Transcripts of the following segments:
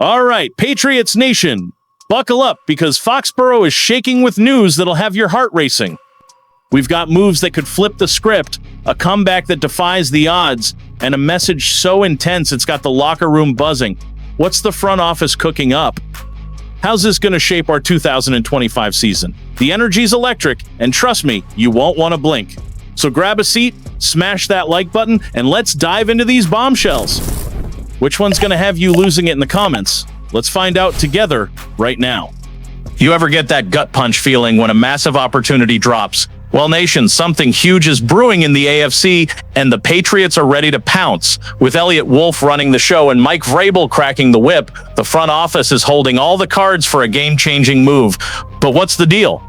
All right, Patriots Nation, buckle up because Foxboro is shaking with news that'll have your heart racing. We've got moves that could flip the script, a comeback that defies the odds, and a message so intense it's got the locker room buzzing. What's the front office cooking up? How's this going to shape our 2025 season? The energy's electric, and trust me, you won't want to blink. So grab a seat, smash that like button, and let's dive into these bombshells. Which one's going to have you losing it in the comments? Let's find out together right now. You ever get that gut punch feeling when a massive opportunity drops? Well, nation, something huge is brewing in the AFC, and the Patriots are ready to pounce. With Elliott Wolf running the show and Mike Vrabel cracking the whip, the front office is holding all the cards for a game-changing move. But what's the deal?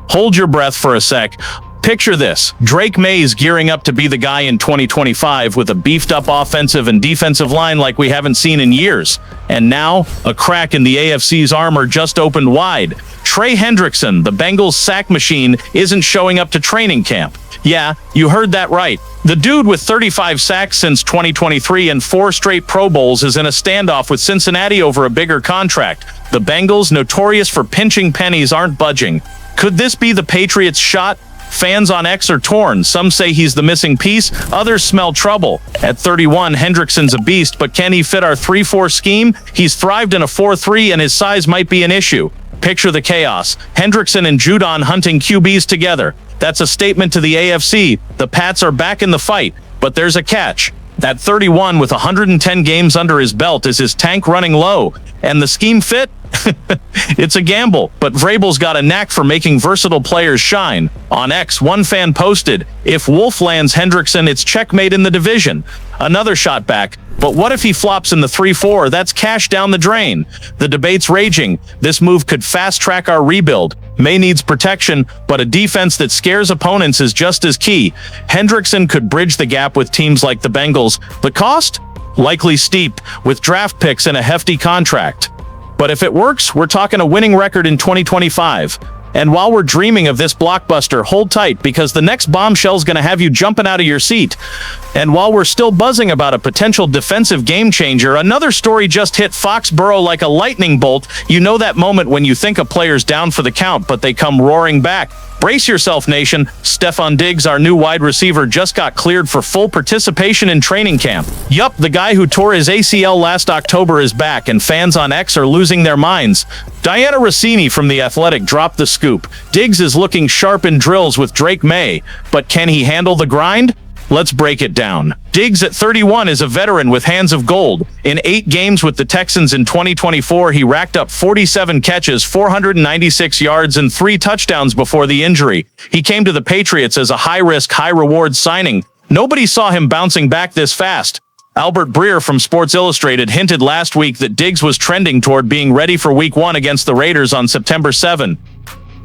Hold your breath for a sec. Picture this. Drake May's gearing up to be the guy in 2025 with a beefed-up offensive and defensive line like we haven't seen in years. And now, a crack in the AFC's armor just opened wide. Trey Hendrickson, the Bengals sack machine, isn't showing up to training camp. Yeah, you heard that right. The dude with 35 sacks since 2023 and 4 straight Pro Bowls is in a standoff with Cincinnati over a bigger contract. The Bengals, notorious for pinching pennies, aren't budging. Could this be the Patriots' shot? Fans on X are torn. Some say he's the missing piece. Others smell trouble. At 31, Hendrickson's a beast, but can he fit our 3-4 scheme? He's thrived in a 4-3, and his size might be an issue. Picture the chaos. Hendrickson and Judon hunting QBs together. That's a statement to the AFC. The Pats are back in the fight, but there's a catch. At 31, with 110 games under his belt, is his tank running low? And the scheme fit? It's a gamble, but Vrabel's got a knack for making versatile players shine. On X, one fan posted, "If Wolf lands Hendrickson, it's checkmate in the division." Another shot back, "But what if he flops in the 3-4? That's cash down the drain." The debate's raging. This move could fast-track our rebuild. May needs protection, but a defense that scares opponents is just as key. Hendrickson could bridge the gap with teams like the Bengals. The cost? Likely steep, with draft picks and a hefty contract. But if it works, we're talking a winning record in 2025. And while we're dreaming of this blockbuster, hold tight because the next bombshell's going to have you jumping out of your seat. And while we're still buzzing about a potential defensive game changer, another story just hit Foxboro like a lightning bolt. You know that moment when you think a player's down for the count, but they come roaring back. Brace yourself, nation. Stefon Diggs, our new wide receiver, just got cleared for full participation in training camp. Yup, the guy who tore his ACL last October is back, and fans on X are losing their minds. Diana Rossini from The Athletic dropped the scoop. Diggs is looking sharp in drills with Drake May, but can he handle the grind? Let's break it down. Diggs at 31 is a veteran with hands of gold. In 8 games with the Texans in 2024, he racked up 47 catches, 496 yards, and 3 touchdowns before the injury. He came to the Patriots as a high-risk, high-reward signing. Nobody saw him bouncing back this fast. Albert Breer from Sports Illustrated hinted last week that Diggs was trending toward being ready for Week 1 against the Raiders on September 7.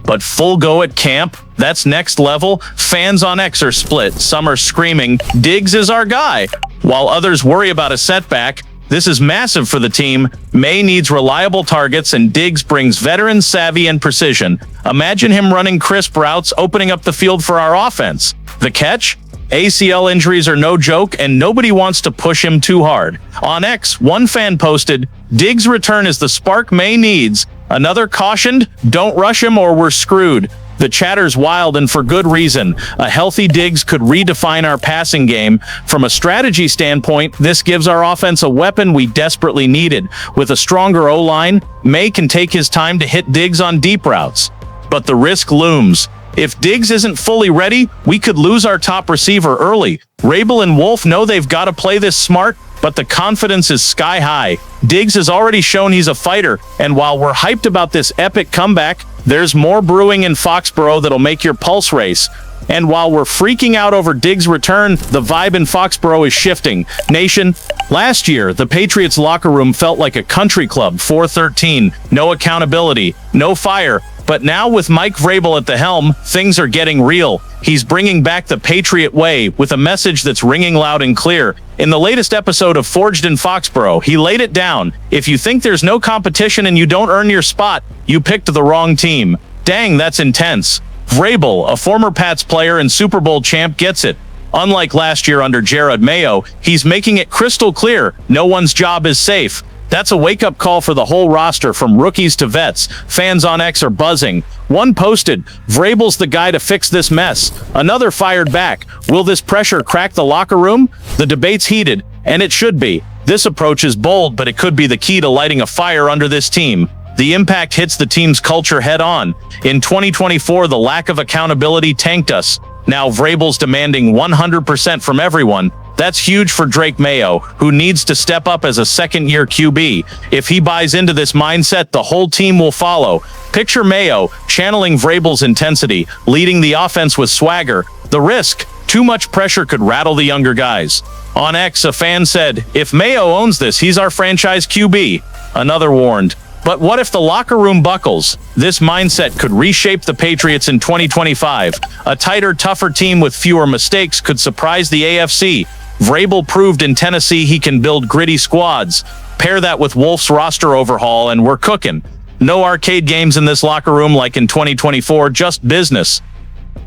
But full go at camp? That's next level. Fans on X are split. Some are screaming, "Diggs is our guy," while others worry about a setback. This is massive for the team. May needs reliable targets, and Diggs brings veteran savvy and precision. Imagine him running crisp routes, opening up the field for our offense. The catch? ACL injuries are no joke, and nobody wants to push him too hard. On X, one fan posted, "Diggs' return is the spark May needs." Another cautioned, "Don't rush him or we're screwed." The chatter's wild, and for good reason. A healthy Diggs could redefine our passing game. From a strategy standpoint, this gives our offense a weapon we desperately needed. With a stronger O-line, May can take his time to hit Diggs on deep routes. But the risk looms. If Diggs isn't fully ready, we could lose our top receiver early. Vrabel and Wolf know they've got to play this smart, but the confidence is sky high. Diggs has already shown he's a fighter, and while we're hyped about this epic comeback, there's more brewing in Foxboro that'll make your pulse race. And while we're freaking out over Diggs' return, the vibe in Foxboro is shifting. Nation, last year, the Patriots locker room felt like a country club, 4-13, no accountability, no fire. But now with Mike Vrabel at the helm, things are getting real. He's bringing back the Patriot way with a message that's ringing loud and clear. In the latest episode of Forged in Foxboro, he laid it down. If you think there's no competition and you don't earn your spot, you picked the wrong team. Dang, that's intense. Vrabel, a former Pats player and Super Bowl champ, gets it. Unlike last year under Jared Mayo, he's making it crystal clear no one's job is safe. That's a wake-up call for the whole roster, from rookies to vets. Fans on X are buzzing. One posted, "Vrabel's the guy to fix this mess." Another fired back, "Will this pressure crack the locker room?" The debate's heated, and it should be. This approach is bold, but it could be the key to lighting a fire under this team. The impact hits the team's culture head-on. In 2024, the lack of accountability tanked us. Now Vrabel's demanding 100% from everyone. That's huge for Drake Mayo, who needs to step up as a second-year QB. If he buys into this mindset, the whole team will follow. Picture Mayo channeling Vrabel's intensity, leading the offense with swagger. The risk: too much pressure could rattle the younger guys. On X, a fan said, "If Mayo owns this, he's our franchise QB." Another warned, "But what if the locker room buckles?" This mindset could reshape the Patriots in 2025. A tighter, tougher team with fewer mistakes could surprise the AFC. Vrabel proved in Tennessee he can build gritty squads. Pair that with Wolf's roster overhaul, and we're cooking. No arcade games in this locker room like in 2024, just business.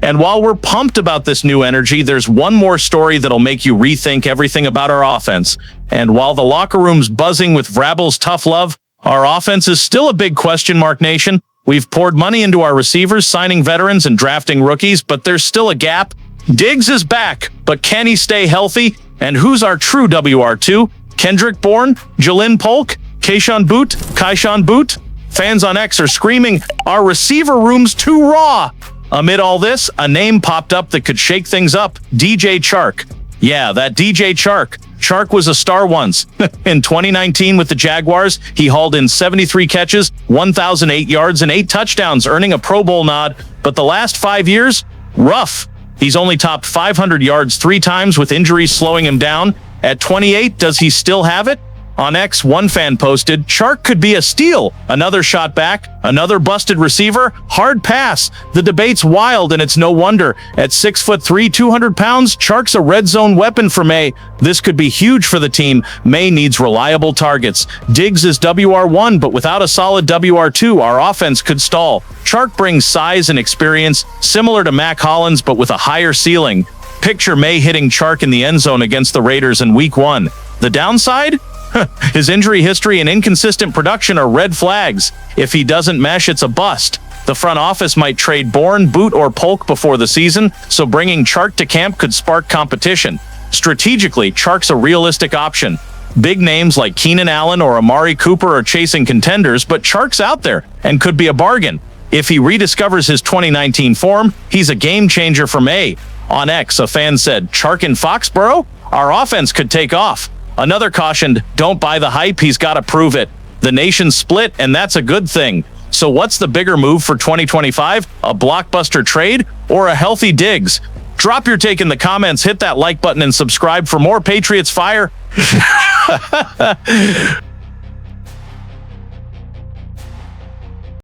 And while we're pumped about this new energy, there's one more story that'll make you rethink everything about our offense. And while the locker room's buzzing with Vrabel's tough love, our offense is still a big question mark, nation. We've poured money into our receivers, signing veterans and drafting rookies, but there's still a gap. Diggs is back, but can he stay healthy? And who's our true WR2? Kendrick Bourne? Jalen Polk? Kayshawn Boot? Fans on X are screaming, "Our receiver room's too raw." Amid all this, a name popped up that could shake things up: DJ Chark. Yeah, that DJ Chark. Chark was a star once. In 2019 with the Jaguars, he hauled in 73 catches, 1,008 yards, and 8 touchdowns, earning a Pro Bowl nod. But the last 5 years? Rough. He's only topped 500 yards 3 times, with injuries slowing him down. At 28, does he still have it? On X, one fan posted, "Chark could be a steal." Another shot back. Another busted receiver. Hard pass. The debate's wild, and it's no wonder. At 6'3", 200 pounds, Chark's a red zone weapon for May. This could be huge for the team. May needs reliable targets. Diggs is WR1, but without a solid WR2, our offense could stall. Chark brings size and experience, similar to Mac Hollins, but with a higher ceiling. Picture May hitting Chark in the end zone against the Raiders in Week 1. The downside? His injury history and inconsistent production are red flags. If he doesn't mesh, it's a bust. The front office might trade Bourne, Boot, or Polk before the season, so bringing Chark to camp could spark competition. Strategically, Chark's a realistic option. Big names like Keenan Allen or Amari Cooper are chasing contenders, but Chark's out there and could be a bargain. If he rediscovers his 2019 form, he's a game changer for May. On X, a fan said, "Chark in Foxboro? Our offense could take off." Another cautioned, "Don't buy the hype, he's got to prove it." The nation's split, and that's a good thing. So what's the bigger move for 2025? A blockbuster trade or a healthy Diggs? Drop your take in the comments, hit that like button, and subscribe for more Patriots fire.